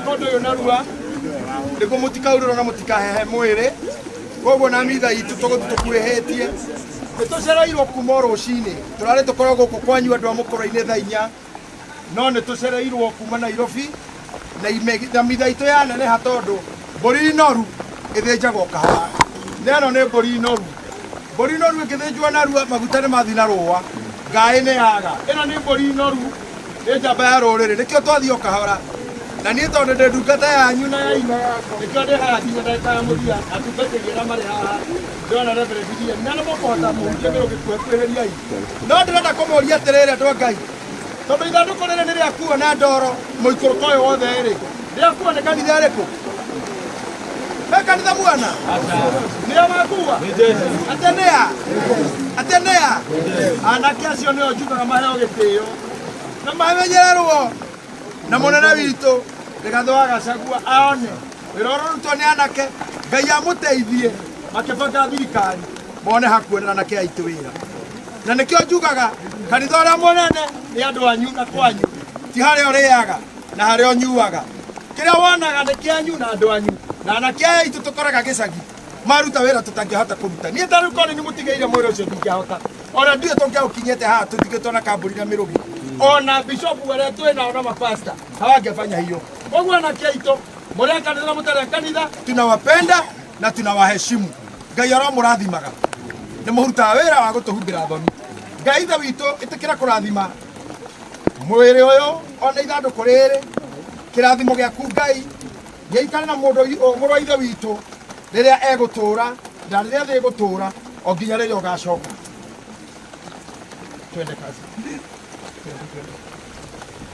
kondo yo narua ndiko mutikaurira na mutikahehe mwiri koguo na mitha itu tukuehetie nitucereirwo kuma rucini turari tukoragwo guku kwanyu andu a mukoro-ini thaa 4 no nitucereirwo kuma Nairobi na mitha itu ya neneha tondu mburi noru ithinjagwo kahora neno ni mburi noru ikithinjwo narua maguta ni mathi na rũa ngai ni yaga ino ni mburi noru ni njamba ya rũrĩrĩ nikio twathio kahora na niĩ tondu ndi ndungata yanyu na ya ina yakwa nikio ndi haha nginya ndagĩka ya mũthia atungatĩria marĩ haha ndona reverendia na nĩ mũkũhota mũhunjia kĩrũ gĩkuhĩrĩriai no ndĩrenda kũmũria atĩrĩrĩ andũ a Ngai tondu ithandũkũ rĩrĩ nĩ rĩakuo na ndoro mũikũrũko ũyũ wothe ĩrĩ rĩakuo nĩ kanitha ĩrĩkũ he kanitha mwana nĩo makuua atenea anake acio nĩo njugaga maheo gĩtĩo na mamenyererwo na munene witũ Rigathĩ wa Gachagua aone wĩra ũrĩa ũrutwo nĩ anake Ngai amũteithie makĩbanga thirikari mone hakuonera anake aitũ wĩra na nĩkĩo njugaga kanitha ũrĩa mũnene nĩ andũ anyu na kwanyu ti harĩa ũrĩaga na harĩa ũnyuaga kĩrĩa wonaga nĩ kĩanyu na andũ anyu na anake aya aitũ tũkoraga gĩcagi maruta wĩra tũtangĩhota kũruta niĩ tarĩu korwo nĩ mũtigaire mwĩra ũcio ndingĩahota ona ndiũĩ tũngĩaũkinyĩte haha tũtigĩtwo na kambũri na mĩrũgi ona bishop wale twena na mapasta hawangefanya hiyo. Mungu anakiaito mũrĩa kanitha na mũtarĩ kanitha tunawapenda na tunawaheshimu. Ngai aramũrathimaga nĩ mũrutaga wĩra wa gũtũhumbĩra thoni. Ngai ithe witũ ĩtĩkĩra kũrathima mwĩrĩ ũyũ ona ithandũkũ rĩrĩ kĩrathimo gĩaku Ngai gĩikare na mũrũ wa ithe witũ rĩrĩa egũtũra na rĩrĩa thĩ ĩgũtũra o nginya rĩrĩa ũgacoka. Twende kazi.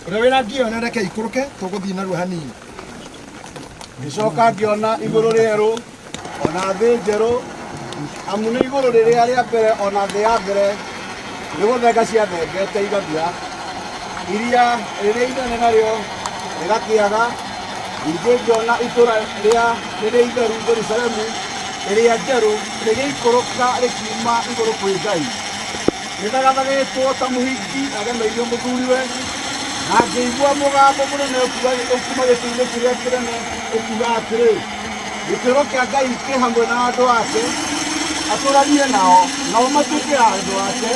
Urawira ngiona reke ikuruke tuguthii narua hanini ngicoka ngiona iguru rieru ona thi njeru amu ni iguru riria ria mbere ona thi ya mbere ni guthenga cia thengete igathira iria riria inene nario rigakiaga ningĩ ngiona itura ria riria itheru Jerusalemu riria njeru rigiikũrũka rikiuma iguru kwĩ Ngai nĩthagathagetwo ta mũhiki agemeirio mũthuriwe na ngĩigua mũgambo mũnene ũkuma gĩtĩ-inĩ kĩrĩa kĩnene ũkiuga atĩrĩ gĩtĩro kĩa Ngai kĩ hamwe na andũ ake atũranie nao matuĩke andũ ake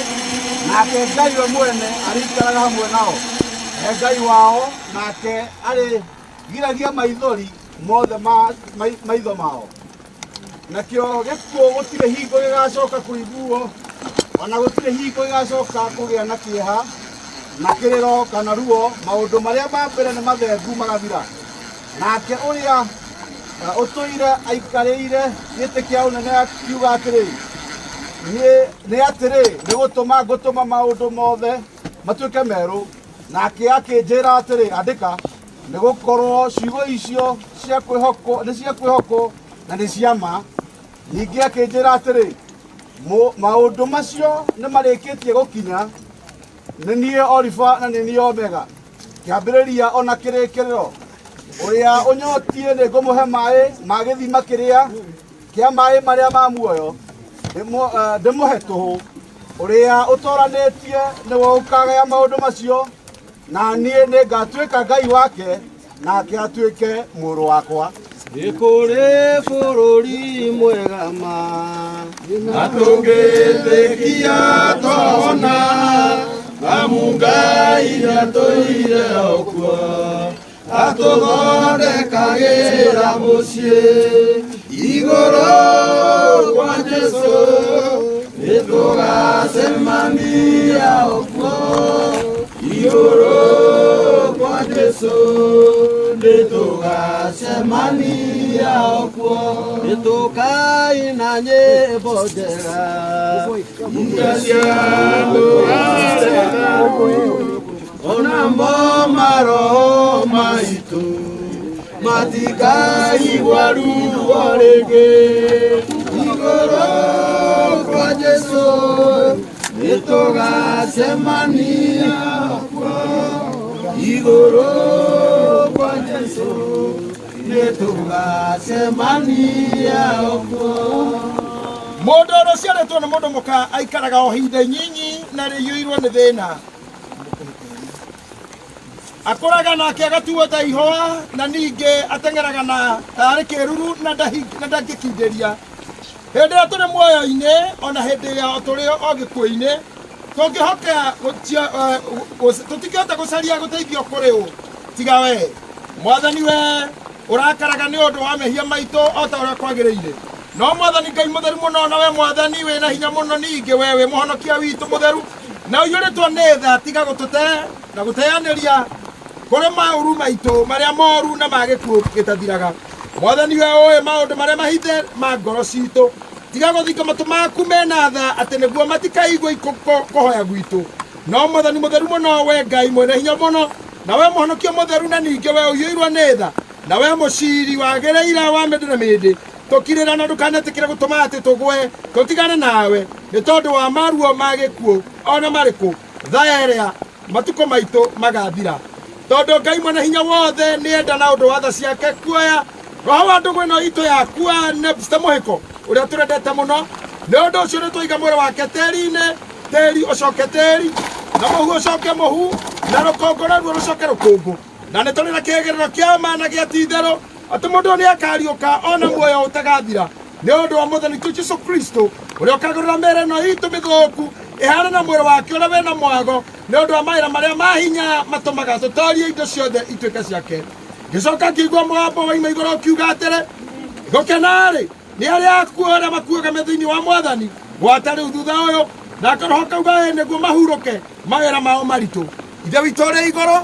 nake Ngai we mwene arĩikaraga hamwe nao Ngai wao nake arĩ giragia maithori mothe maitho mao nakĩo gĩkuũ gũtirĩ hingo gĩgacoka kũiguo ona gũtirĩ hingo igacoka kũgĩa na kĩeha na kĩrĩro kana ruo maũndũ marĩa ma mbere nĩ mathengu magathira nake ũrĩa ũtũire aikarĩire gĩtĩ kĩa ũnene akiuga atĩrĩ nĩ atĩrĩ nĩ ngũtũma maũndũ mothe matuĩke merũ nake akĩnjĩra atĩrĩ andĩka nĩ gũkorwo ciugo icio nĩ cia kwĩhokwo na nĩ cia ma ningĩ akĩnjĩra atĩrĩ maũndũ macio nĩ marĩkĩtie gũkinya nĩ niĩ Oliva na nĩ niĩ Omega kĩambĩrĩria ona kĩrĩkĩrĩro ũrĩa ũnyotie nĩ ngũmũhe maĩ ma gĩthima kĩrĩa kĩa maĩ marĩa ma muoyo ndĩmũhe tũhũ ũrĩa ũtoranĩtie nĩwe ũkagaya maũndũ macio na niĩ nĩ ngatuĩka Ngai wake nake atuĩke mũrũ wakwa. Ikore bũrũri mwega ma atũngĩtĩkia tona amu Ngai atũire okuo atũthondekagĩra mũciĩ igũrũ kwa Jesũ nĩtũgacemania okuo igũrũ kwa Jesũ nĩtũgacemania okuo nĩtũkaina nyĩmbo njega iria cia andũ arĩa onamo maroho maitũ matikaigua ruo rĩngĩ igũrũ kwa Jesũ nĩtũgacemania okuo igũrũ kwa Jesũ nĩtũgacemania okuo. Mũndũ ũrĩa ũciarĩtwo nĩ mũndũ mũka aikaraga o ihinda inyinyi na rĩiyũirwo nĩ thĩna akoraga nake agatuo ta ihoa na ninge atengeraga na ari kiruru na ndangĩkinderia hĩndĩ ĩrĩa tũrĩ muoyo-inĩ ona hĩndĩ ĩrĩa tũrĩ o gĩkuũ-inĩ tũngĩhoka tũtingĩhota gũcaria gũteithio kũrĩ ũ tiga we Mwathani we ũrakaraga nĩ ũndũ wa mehia maitũ o ta ũrĩa kwagĩrĩire no Mwathani Ngai mũtheru mũno na we Mwathani wĩna hinya mũno ningĩ we wĩ mũhonokia witũ mũtheru na ũiyũrĩtwo nĩ tha tiga gũtũte na gũteanĩria kũrĩ maũru maitũ marĩa moru na ma gĩkuũ gĩtathiraga Mwathani we ũĩ maũndũ marĩa mahithe ma ngoro citũ tiga gũthinga matũ maku mena tha atĩ nĩguo matikaigue kũhoya gwitũ no Mwathani mũtheru mũno we Ngai mwene hinya mũno na we mũhonokia mũtheru na ningĩ we ũiyũirwo nĩ tha na we mũciri wagĩrĩire wa mĩndĩ na mĩndĩ tũkirĩra na ndũkanetĩkĩre gũtũma atĩ tũgwe tũtigane nawe nĩ tondũ wa maruo ma gĩkuũ ona marĩkũ tha ĩrĩa matukũ maitũ magathira tondũ Ngai mwene hinya wothe nĩ enda na ũndũ wa tha ciake kuoya roho wa ndũgũ ĩno itũ yakua NEBSTER mũhĩko ũrĩa tũrendete mũno nĩ ũndũ ũcio nĩ tũiga mwĩrĩ wake tĩri-inĩ tĩri ũcoke tĩri na mũhu ũcoke mũhu na rũkũngũ naruo rũcoke rũkũngũ na nĩ tũrĩ na kĩĩgĩrĩro kĩa ma na gĩa ti-itherũ atĩ mũndũ nĩ akariũka ona muoyo ũtagathira nĩ ũndũ wa Mwathani witũ Jesũ Kristo ũrĩa ũkagũrĩra mĩĩrĩ ĩno itũ mĩthũku ĩhana na mwĩrĩ wake ũrĩa wĩna mwago nĩ ũndũ wa mawĩra marĩa ma hinya matũmaga tũtoorie indo ciothe ituĩke ciake ngĩcoka ngĩigua mũgambo waima igũrũ ũkiuga atĩrĩ gũkena-rĩ nĩ arĩa akuũ arĩa makuaga thĩinĩ wa Mwathani gwata rĩu thutha ũyũ na karoho kauga nĩguo mahurũke mawĩra mao maritũ ithe witũ ũrĩ igũrũ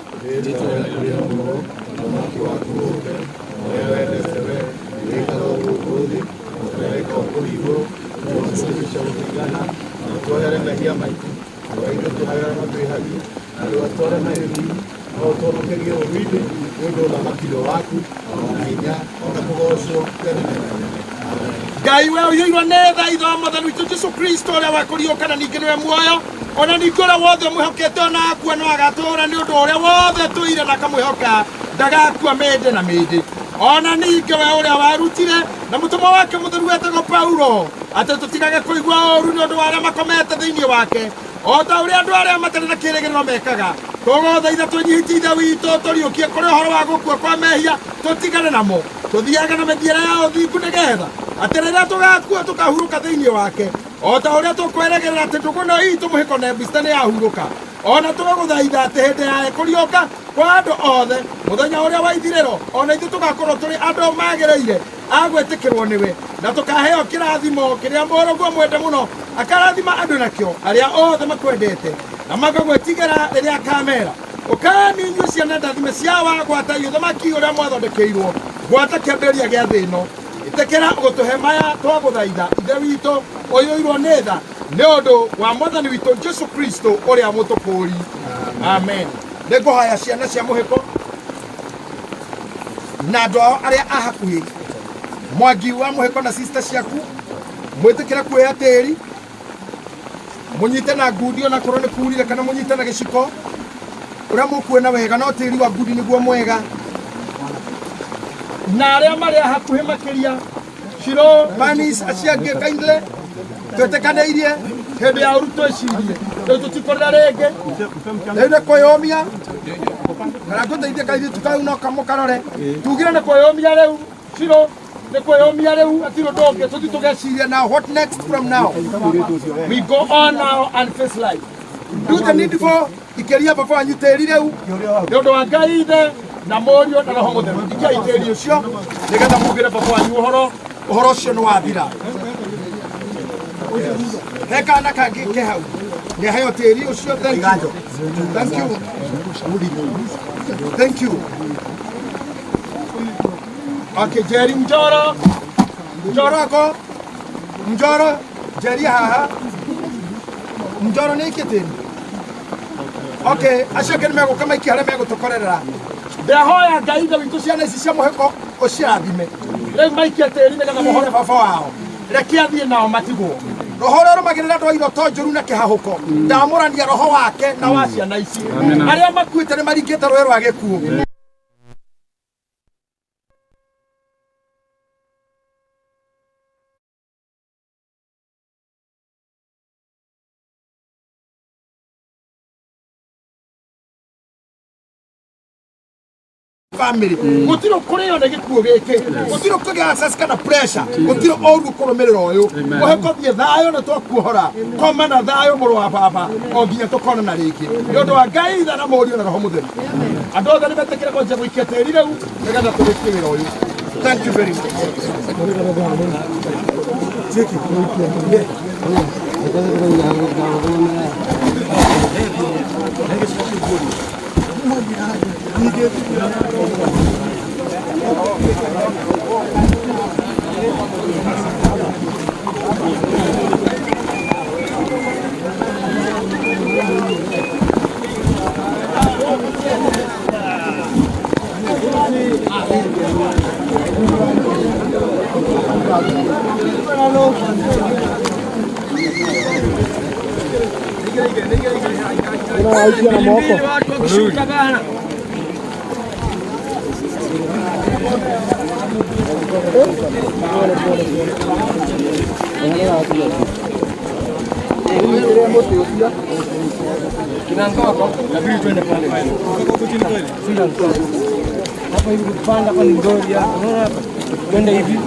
Ngai we ũiyũirwo nĩ tha ithe wa Mwathani witũ Jesũ Kristo ũrĩa wakũriũka na ningĩ nĩwe muoyo ona ningĩ ũrĩa wothe mwĩhokete ona akua no agatũũra nĩ ũndũ ũrĩa wothe tũire na kamwĩhoka ndagakua mĩndĩ na mĩndĩ ona ningĩ we ũrĩa warutire na mũtũmwo wake mũtheru wetagwo Paulo atĩ tũtigage kũigua ũũru nĩ ũndũ wa arĩa makomete thĩinĩ wake o ta ũrĩa andũ arĩa matarĩ na kĩĩrĩgĩrĩro mekaga tũgũthaitha tũnyihĩtie ithe witũ tũriũkie kũrĩ ũhoro wa gũkua kwa mehia tũtigane namo tũthiaga na mĩthiĩre ya ũthingu nĩgetha atĩ rĩrĩa tũgakua tũkahurũka thĩinĩ wake o ta ũrĩa tũkwĩrĩgĩrĩra atĩ ndũgũ ĩno itũ mũhĩko NEBSTER nĩ yahurũka ona tũgagũthaitha atĩ hĩndĩ ya kũriũka kwa andũ othe mũthenya ũrĩa wa ithirĩro ona ithuĩ tũgakorwo tũrĩ andũ magĩrĩire a gwĩtĩkĩrwo nĩwe na tũkaheo kĩrathimo kĩrĩa mũrũguo mwende mũno akarathima andũ nakĩo arĩa othe makwendete na magagwĩtigĩra rĩrĩa akamera ũkani inyuĩ ciana ndathime cia wagwata ũthamaki ũrĩa mwathondekeirwo gwata kĩambĩrĩria gĩa thĩ ĩno ĩtĩkĩra gũtũhe maya twagũthaitha ithe witũ ũiyũirwo nĩ tha nĩ ũndũ wa Mwathani witũ Jesũ Kristo ũrĩa mũtũkũũri amen nĩ ngũhoya ciana cia mũhĩko na andũ ao arĩa a hakuhĩ mwangi wa mũhĩko na sister ciaku mwĩtĩkĩre kuoya tĩri mũnyite na ngundi ona korwo nĩ kurire kana mũnyite na gĩciko ũrĩa mũkuona wega no tĩri wa ngundi nĩguo mwega na arĩa marĩ hakuhĩ makĩria Shiro Manis aciangĩ kindly twĩtĩkanĩirie hĩndĩ ya ũrutwo icirie rĩu tũtikorera rĩngĩ rĩu nĩ kwĩyũmia kana ngũteithie kairĩtu kau no kamũkarore tugire nĩ kwĩyũmia rĩu Shiro nĩ kwĩyũmia rĩu atirĩ ũndũ ũngĩ tũthiĩ tũgeciria now what next from now we go on now and face life do the needful ikĩria baba wanyu tĩri rĩu nĩ ũndũ wa Ngai ithe na mũriũ na roho mũtheru ikiai tĩri ũcio nĩgetha mugĩre baba wanyu ũhoro ũcio nĩ wathira he kana kangĩ ke hau nĩ aheo tĩri ũcio thank you okay Jerry Njoro Jerry haha Njoro nĩ ikĩtĩri okay acio kĩ nĩmegũka maiki harĩa megũtũkorerera ndahoya Ngai ithe witũ ciana ici cia mũhĩko ũcirathime rĩu maikia tĩri nĩgetha mohore baba wao reke athiĩ nao matigwo roho ũrĩa ũrũmagĩrĩra andũ a iroto njũru na kĩhahũko ndamũrania roho wake na wa ciana ici arĩa makuĩte nĩ maringĩte rũĩ rwa gĩkuũ family gutiro kurio na gikuo giki gutiro kugia access kana pressure gutiro oru kurumirira uyu uheko thie thayo na twakuhora koma na thayo muru wa baba onginya tukona na riki yondo wa ngai tha na morio na roho mutheru andu othe ni metekire kwanjia guikia tiri riu nigetha turikie wira uyu. Thank you very much. Hapa hivi kupanda kwa Ngoria, unaona hapa. Twende hivi.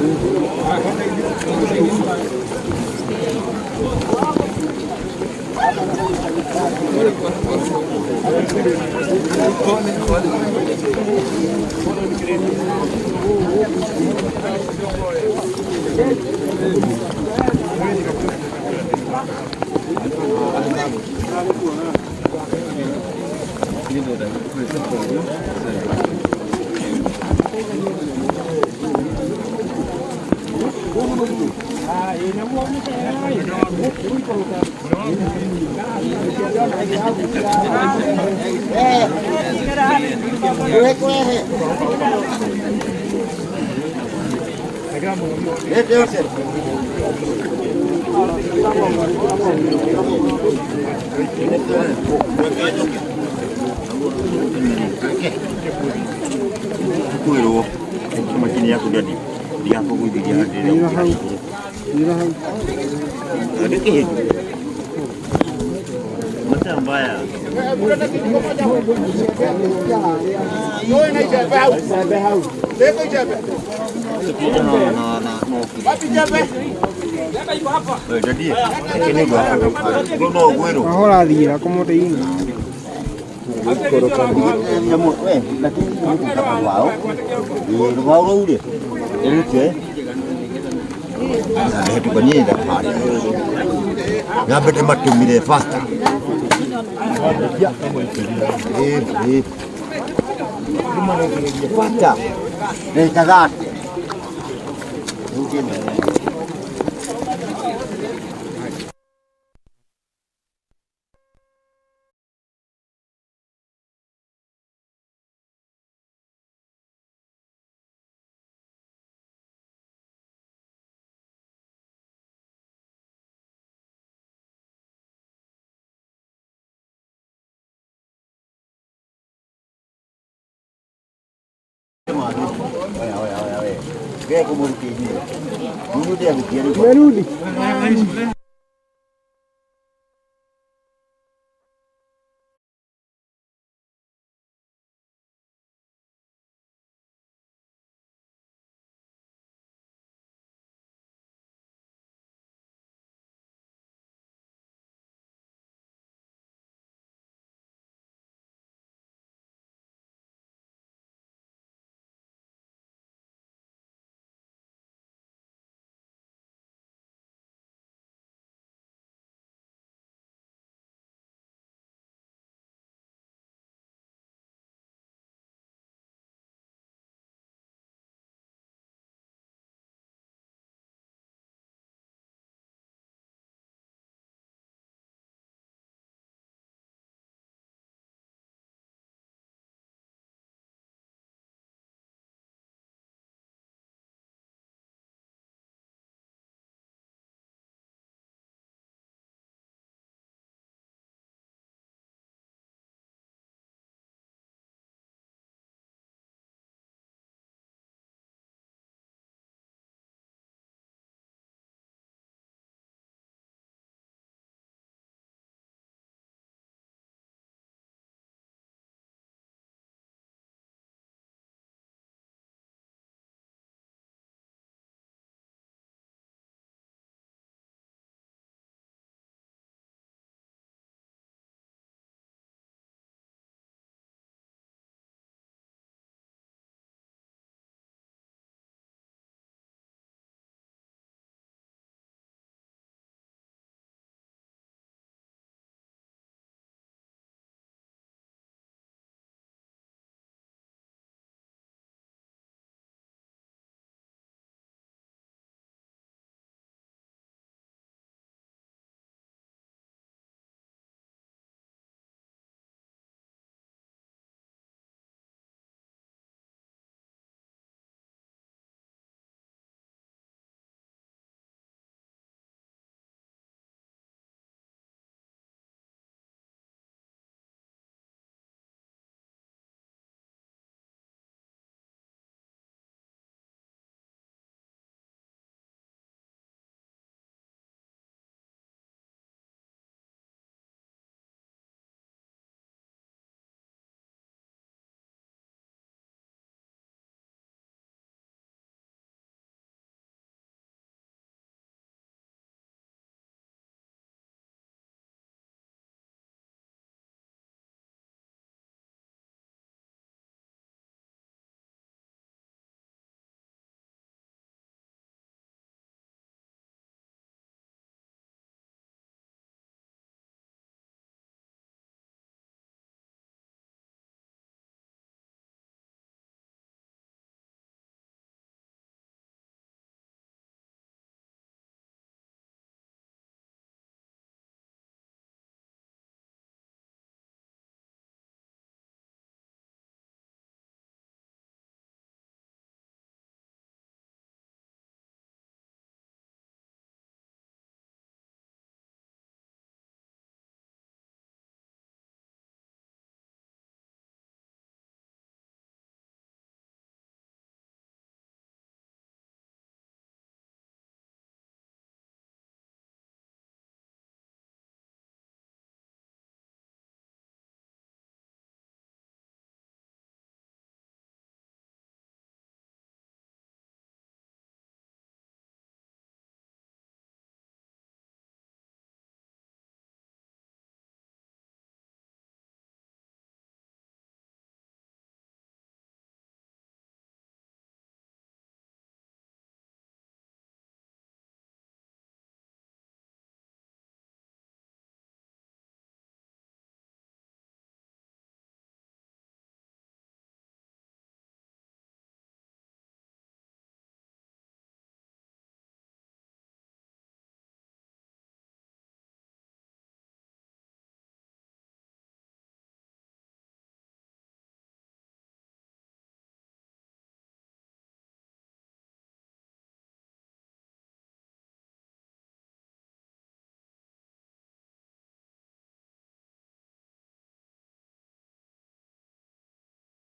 Kuero makini yako jadi dia apa pun dia ada ada ke macam mbaya Yo na jebe hau leko jebe wapi jebe jadi ini gua no kuero Ahora dira como te digo. kamu lakini wao ni wao dia ini je na hetu banyenda pale ngabete matumire fasta fasta ni kadate Oye, como el que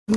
Hey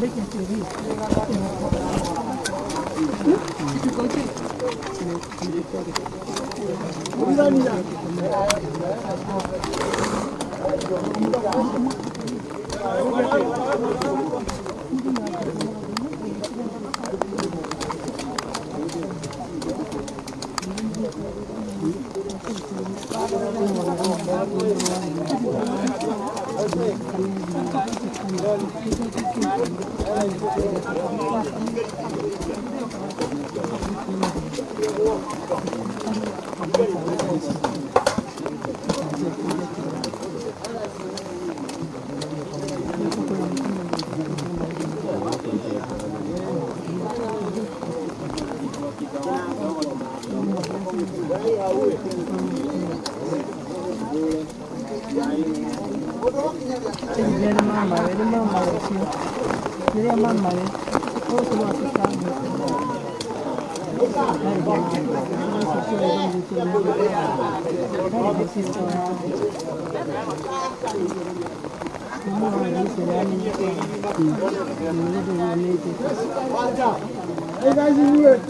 guys, you do it.